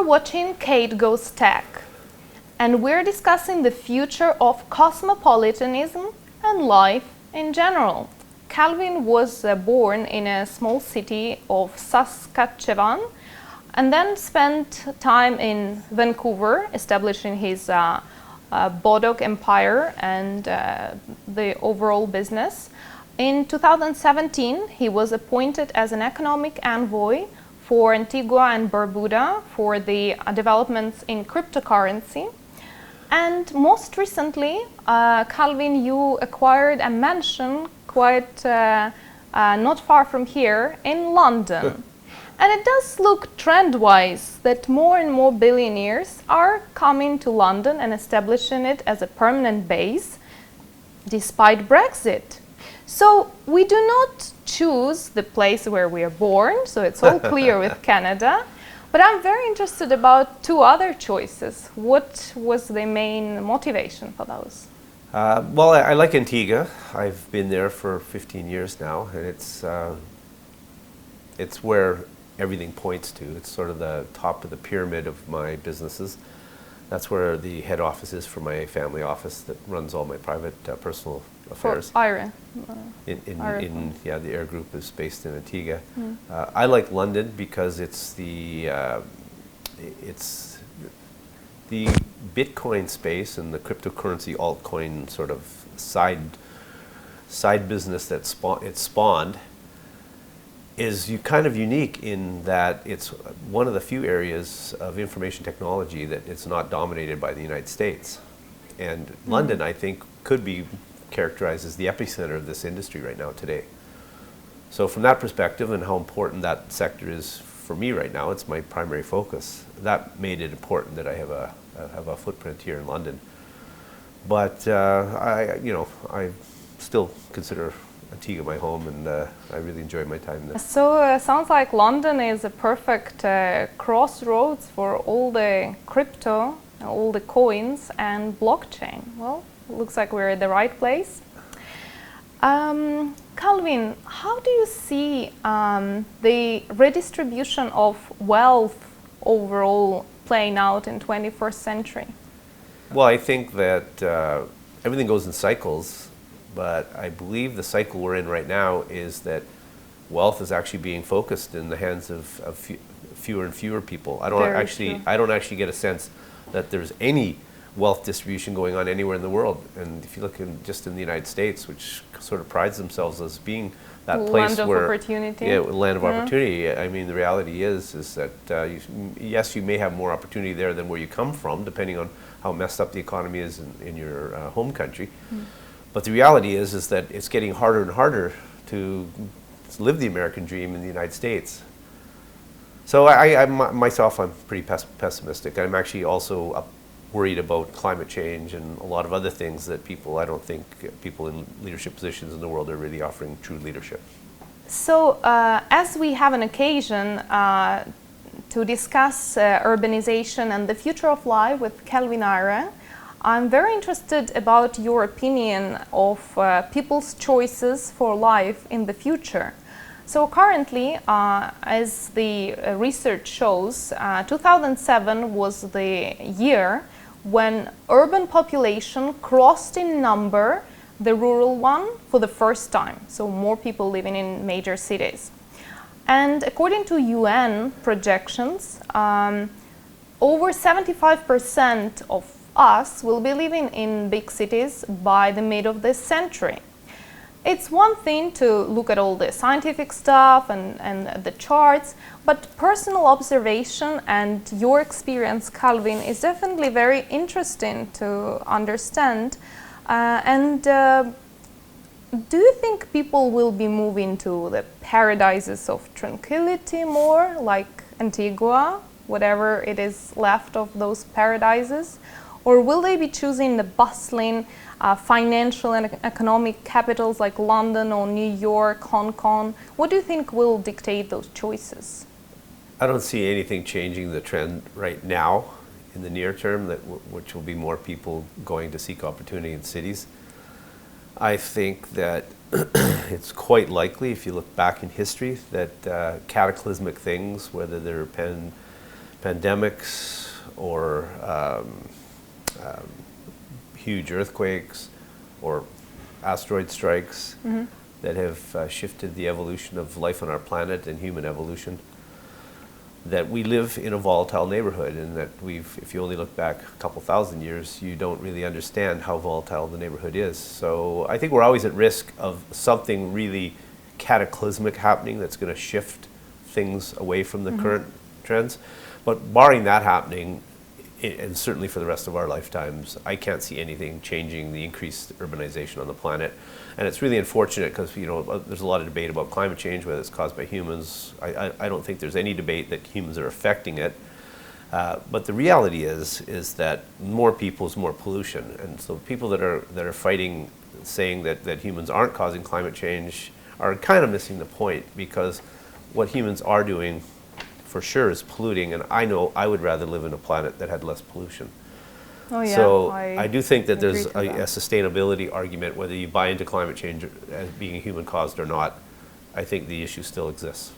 watching Kate Goes Tech, and we're discussing the future of cosmopolitanism and life in general. Calvin was born in a small city of Saskatchewan and then spent time in Vancouver establishing his Bodog empire and the overall business. In 2017, he was appointed as an economic envoy for Antigua and Barbuda for the developments in cryptocurrency. And most recently, Calvin, you acquired a mansion quite not far from here in London. And it does look trend-wise that more and more billionaires are coming to London and establishing it as a permanent base, despite Brexit. So we do not choose the place where we are born, so it's all clear with Canada. But I'm very interested about two other choices. What was the main motivation for those? Well, I like Antigua. I've been there for 15 years now, and it's where everything points to. It's sort of the top of the pyramid of my businesses. That's where the head office is for my family office that runs all my private personal affairs. For Ayre. The Ayre group is based in Antigua. I like London because it's the Bitcoin space and the cryptocurrency altcoin sort of side business that it spawned is kind of unique in that it's one of the few areas of information technology that it's not dominated by the United States. And London, I think, could be characterized as the epicenter of this industry right now today. So from that perspective and how important that sector is for me right now, it's my primary focus. That made it important that I have a footprint here in London. But I still consider Antigua my home, and I really enjoy my time there. So sounds like London is a perfect crossroads for all the crypto, all the coins and blockchain. Well, looks like we're at the right place. Calvin, how do you see the redistribution of wealth overall playing out in 21st century? Well, I think that everything goes in cycles. But I believe the cycle we're in right now is that wealth is actually being focused in the hands of fewer and fewer people. I don't actually get a sense that there's any wealth distribution going on anywhere in the world. And if you look just in the United States, which sort of prides themselves as being that place land where of opportunity. Yeah, land of opportunity. I mean, the reality is that yes, you may have more opportunity there than where you come from, depending on how messed up the economy is in your home country. But the reality is that it's getting harder and harder to live the American dream in the United States. So I'm pretty pessimistic. I'm actually also worried about climate change and a lot of other things that I don't think people in leadership positions in the world are really offering true leadership. So as we have an occasion to discuss urbanization and the future of life with Calvin Ayre, I'm very interested about your opinion of people's choices for life in the future. So currently, as the research shows, 2007 was the year when urban population crossed in number the rural one for the first time. So more people living in major cities. And according to UN projections, over 75% of us will be living in big cities by the mid of this century. It's one thing to look at all the scientific stuff and the charts, but personal observation and your experience, Calvin, is definitely very interesting to understand. Do you think people will be moving to the paradises of tranquility more, like Antigua, whatever it is left of those paradises? Or will they be choosing the bustling financial and economic capitals like London or New York, Hong Kong? What do you think will dictate those choices? I don't see anything changing the trend right now in the near term, which will be more people going to seek opportunity in cities. I think that it's quite likely, if you look back in history, that cataclysmic things, whether they're pandemics or huge earthquakes or asteroid strikes that have shifted the evolution of life on our planet and human evolution. That we live in a volatile neighborhood, and that if you only look back a couple thousand years, you don't really understand how volatile the neighborhood is. So I think we're always at risk of something really cataclysmic happening that's going to shift things away from the current trends. But barring that happening, and certainly for the rest of our lifetimes, I can't see anything changing the increased urbanization on the planet. And it's really unfortunate because, you know, there's a lot of debate about climate change, whether it's caused by humans. I don't think there's any debate that humans are affecting it. But the reality is that more people is more pollution. And so people that are fighting, saying that humans aren't causing climate change are kind of missing the point, because what humans are doing for sure is polluting, and I know I would rather live in a planet that had less pollution. Oh, yeah, so I do think that there's agree to a sustainability argument, whether you buy into climate change as being human caused or not. I think the issue still exists.